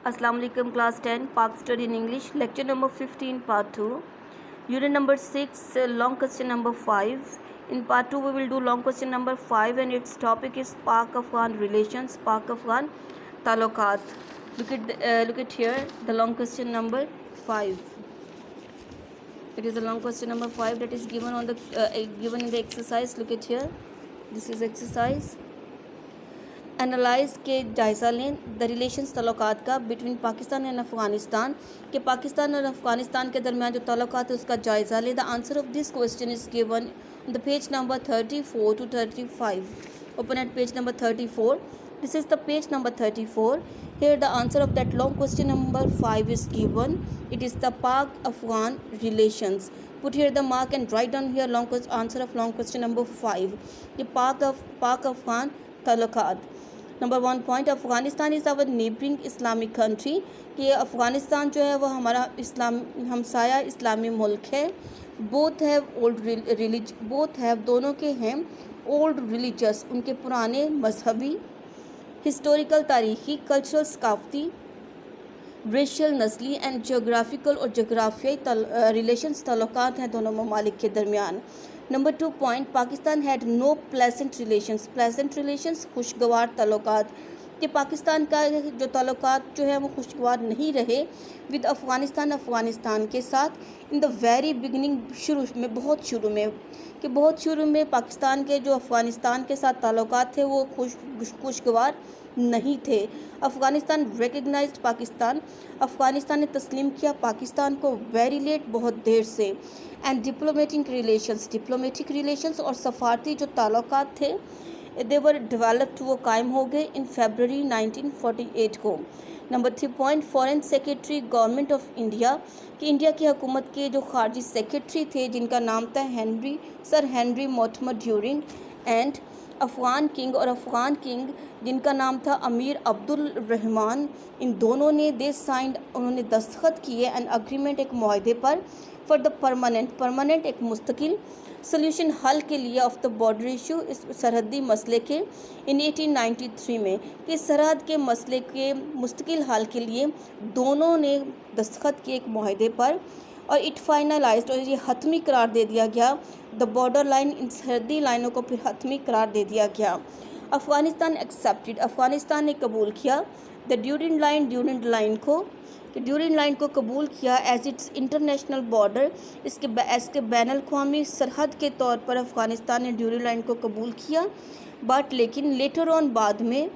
Assalamu alaikum class 10 Pak study in English lecture number 15 part 2 unit number 6 long question number 5. In part 2 we will do long question number 5 and its topic is Pak Afghan relations, Pak Afghan talukat. Look at here the long question number 5. It is the long question number 5 that is given on the given in the exercise. Look at here, this is exercise. Analyse के जायज़ा लें the relations तल्लुकात का between Pakistan and Afghanistan के पाकिस्तान और अफ़गानिस्तान के दरमियान जो तल्लुकात है उसका जायज़ा लें. The answer of this question is given on the page number 34 to 35. Open at page number 34. This is the page number 34. Here the answer of that long question number 5 is given. It is the Pak-Afghan relations. Put here the mark and write down here answer of long question number 5. The Pak-Afghan ताल्लुकात. Number 1 point, Afghanistan is our neighbouring Islamic country कि अफ़गानिस्तान जो है वो हमारा हमसाया इस्लामी मुल्क है. Both have दोनों के हैं ओल्ड रिलीजियस उनके पुराने मजहबी, हिस्टोरिकल तारीख़ी, कल्चरल सकाफ़ती, रेशियल नस्ली एंड जोग्राफ़िकल और जोग्राफियाई रिलेशंस ताल्लुकात हैं दोनों ममालिक के दरमियान. Number 2 point, Pakistan had no pleasant relations खुशगवार ताल्लुकात कि पाकिस्तान का जो ताल्लुकात जो है वो खुशगवार नहीं रहे विद अफ़गानिस्तान के साथ इन द वेरी बिगनिंग, बहुत शुरू में पाकिस्तान के जो अफ़गानिस्तान के साथ ताल्लुकात थे वो खुशगवार नहीं थे. अफ़गानिस्तान रिकग्नाइज्ड पाकिस्तान, अफ़गानिस्तान ने तस्लीम किया पाकिस्तान को वेरी लेट, बहुत देर से. एंड डिप्लोमेटिक रिलेशंस और सफारती जो ताल्लुकात थे देवर डेवलप्ड, वो कायम हो गए इन फरवरी 1948 को. Number 3 point, foreign secretary government of India कि इंडिया की हुकूमत के जो खारजी सेक्रेटरी थे जिनका नाम था sir Henry Mortimer during, and Afghan king जिनका नाम था अमीर अब्दुल रहमान, इन दोनों ने उन्होंने दस्तखत किए एन अग्रीमेंट, एक मुआहदे पर फॉर द परमानेंट एक मुस्तकिल सोल्यूशन, हल के लिए ऑफ द बॉर्डर इशू, इस सरहदी मसले के इन 1893 में कि सरहद के मसले के मुस्तकिल हल के लिए दोनों ने दस्तखत किए एक मुआहदे पर और इट फाइनलाइज्ड, और ये हतमी करार दे दिया गया द बॉर्डर लाइन, इन सरहदी लाइनों को फिर हतमी करार दे दिया गया. अफ़गानिस्तान एक्सेप्टेड, अफ़गानिस्तान ने कबूल किया द ड्यूरिंग लाइन को कबूल किया एज इट्स इंटरनेशनल बॉर्डर, इसके बैनुल अक़वामी सरहद के तौर पर अफ़गानिस्तान ने ड्यूरिंग लाइन को कबूल किया. बट लेकिन लेटर ऑन बाद में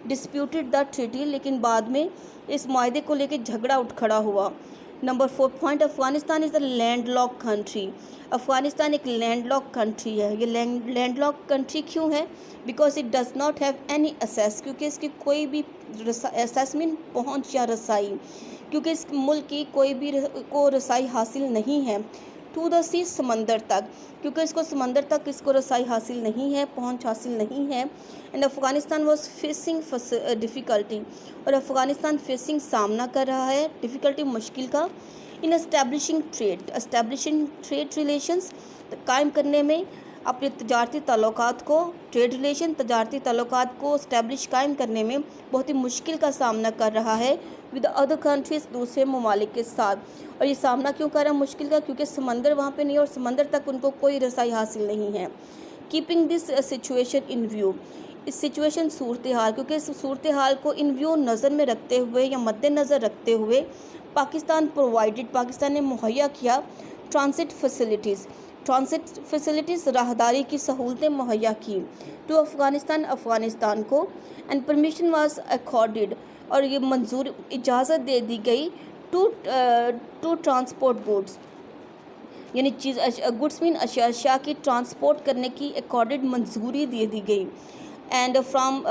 डिस्प्यूटेड द ट्रीटी, लेकिन बाद में इस मुआहदे को लेकर झगड़ा खड़ा हुआ. Number 4 point, Afghanistan is a landlock country, Afghanistan एक लैंडलॉक कंट्री है. ये लैंडलॉक कंट्री क्यों है? Because it does not have any access, क्योंकि इसकी कोई भी एसेस मीन पहुँच या रसाई, क्योंकि इस मुल्क की कोई भी को रसाई हासिल नहीं है. टू द सी, समंदर तक, क्योंकि इसको समंदर तक इसको रसाई हासिल नहीं है, पहुंच हासिल नहीं है. And Afghanistan was facing difficulty, और अफ़गानिस्तान फेसिंग सामना कर रहा है डिफ़िकल्टी, मुश्किल का, इन एस्टैब्लिशिंग ट्रेड रिलेशंस, कायम करने में अपने तजारती ताल्लुकात को, ट्रेड रिलेशन तजारती ताल्लुकात को इस्टेब्लिश कायम करने में बहुत ही मुश्किल का सामना कर रहा है विद अदर कंट्रीज़, दूसरे ममालिक के साथ. और ये सामना क्यों कर रहा है मुश्किल का? क्योंकि समंदर वहाँ पे नहीं है और समंदर तक उनको कोई रसाई हासिल नहीं है. Keeping this situation in view, इस सिचुएशन सूरत हाल, क्योंकि इस सूरत हाल को इन व्यू नज़र में रखते हुए या मद्देनज़र रखते हुए पाकिस्तान ने मुहैया किया ट्रांसिट फैसिलिटीज़ राहदारी की सहूलतें मुहैया की टू अफ़गानिस्तान को. एंड परमिशन वाज अकॉर्डेड, और ये इजाज़त दे दी गई टू ट्रांसपोर्ट गुड्स, यानी गुड्स मीन अशिया की ट्रांसपोर्ट करने की अकॉर्डेड मंजूरी दे दी गई. And from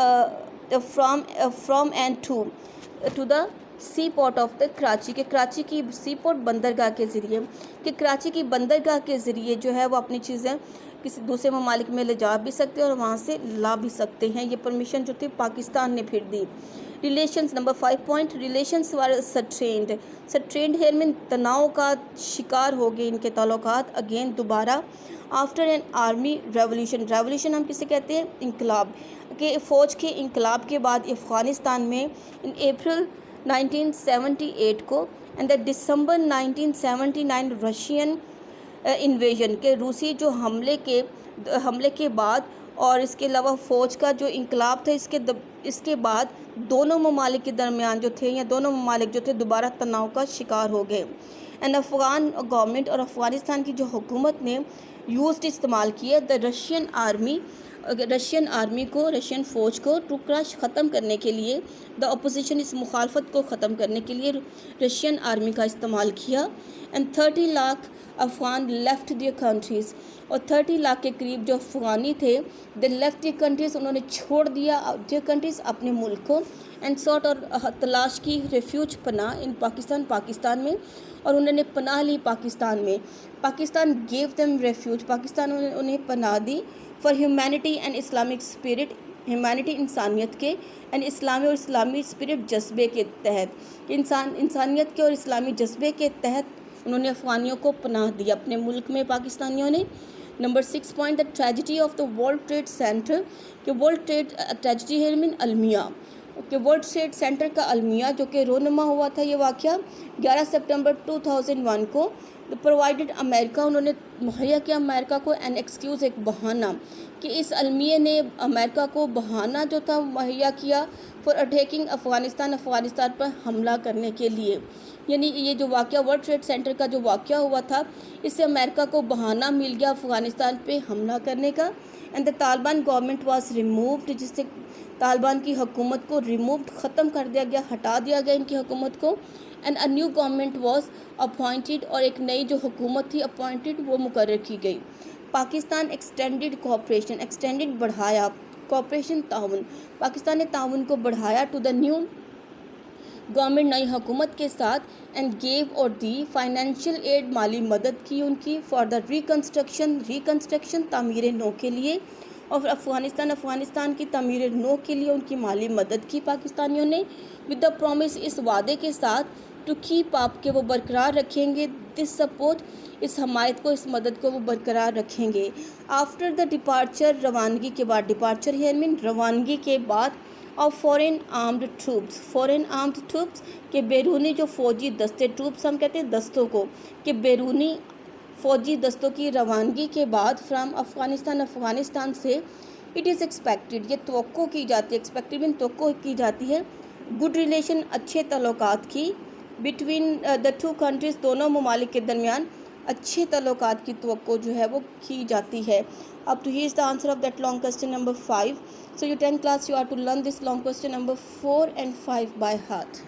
end to the sea port of the Karachi की सी पोर्ट बंदरगाह के ज़रिए, कि कराची की बंदरगाह के ज़रिए जो है वो अपनी चीज़ें किसी दूसरे ममालिक में ले जा भी सकते हैं और वहाँ से ला भी सकते हैं. ये परमिशन जो थी पाकिस्तान ने फिर दी. Relations, number 5 point, relations were strained here mean तनाव का शिकार हो गए इनके ताल्लुकात अगेन दोबारा आफ्टर एन आर्मी रेवोल्यूशन हम किसे कहते हैं? इंकलाब, کے فوج کے انقلاب کے بعد افغانستان میں ان اپریل 1978 کو and the December 1979 Russian invasion کے روسی جو حملے کے بعد اور اس کے علاوہ فوج کا جو انقلاب تھا اس کے بعد دونوں ممالک کے درمیان جو تھے یا دونوں ممالک جو تھے دوبارہ تناؤ کا شکار ہو گئے اینڈ افغان گورنمنٹ اور افغانستان کی جو حکومت نے استعمال کیا دا رشین فوج کو ٹو کرش ختم کرنے کے لیے دا اپوزیشن اس مخالفت کو ختم کرنے کے لیے رشین آرمی کا استعمال کیا and 30 lakh Afghan left their countries اور 30 لاکھ کے قریب جو افغانی تھے دے لیفٹ دیئر کنٹریز انہوں نے چھوڑ دیا دیئر کنٹریز اپنے ملک کو اینڈ ساٹ اور تلاش کی ریفیوج پناہ ان پاکستان میں اور انہوں نے پناہ لی پاکستان میں Pakistan gave them refuge Pakistan انہیں پناہ دی for humanity and Islamic spirit humanity انسانیت کے اینڈ اسلامی اسپرٹ جذبے کے تحت انسانیت کے اور اسلامی جذبے کے تحت انہوں نے افغانیوں کو پناہ دی اپنے ملک میں پاکستانیوں نے. Number 6 point the tragedy of the world trade centre کہ ورلڈ ٹریڈ ٹریجڈی ہے مین المیہ کہ ورلڈ ٹریڈ سینٹر کا المیہ جو کہ رونما ہوا تھا یہ واقعہ 11 سپٹمبر 2001 کو پرووائڈڈ امریکہ انہوں نے مہیا کیا امریکہ کو این ایکسکیوز ایک بہانہ کہ اس المیہ نے امریکہ کو بہانہ جو تھا مہیا کیا فار اٹیکنگ افغانستان پر حملہ کرنے کے لیے. یعنی یہ جو واقعہ ورلڈ ٹریڈ سینٹر کا جو واقعہ ہوا تھا اس سے امریکہ کو بہانہ مل گیا افغانستان پہ حملہ کرنے کا and the Taliban government was removed جس سے طالبان کی حکومت کو ختم کر دیا گیا ہٹا دیا گیا ان کی حکومت کو and a new government was appointed اور ایک نئی جو حکومت تھی اپوائنٹڈ وہ مقرر کی گئی. پاکستان ایکسٹینڈڈ بڑھایا کوآپریشن تعاون پاکستان نے تعاون کو بڑھایا ٹو دا نیو گورنمنٹ نئی حکومت کے ساتھ اینڈ گیو اور دی فائنینشیل ایڈ مالی مدد کی ان کی فار دا ریکنسٹرکشن تعمیر نو کے لیے اور افغانستان کی تعمیر نو کے لیے ان کی مالی مدد کی پاکستانیوں نے ود دا پرومس اس وعدے کے ساتھ ٹو کیپ اپ کہ وہ برقرار رکھیں گے دس سپورٹ اس حمایت کو اس مدد کو وہ برقرار رکھیں گے. آفٹر دا ڈپارچر روانگی کے بعد ڈپارچر ہے روانگی کے بعد اور فورن آرمڈ ٹروپس کہ بیرونی جو فوجی دستے ٹروپس ہم کہتے ہیں دستوں کو کہ بیرونی فوجی دستوں کی روانگی کے بعد فرام افغانستان سے اٹ از ایکسپیکٹڈ یہ توقع کی جاتی ہے گڈ ریلیشن اچھے تعلقات کی بٹوین دا ٹو کنٹریز دونوں ممالک کے درمیان اچھے تعلقات کی توقع جو ہے وہ کی جاتی ہے. اب تو ہی is the answer of that long question number 5. So your 10th class you are to learn this long question number 4 and 5 by heart.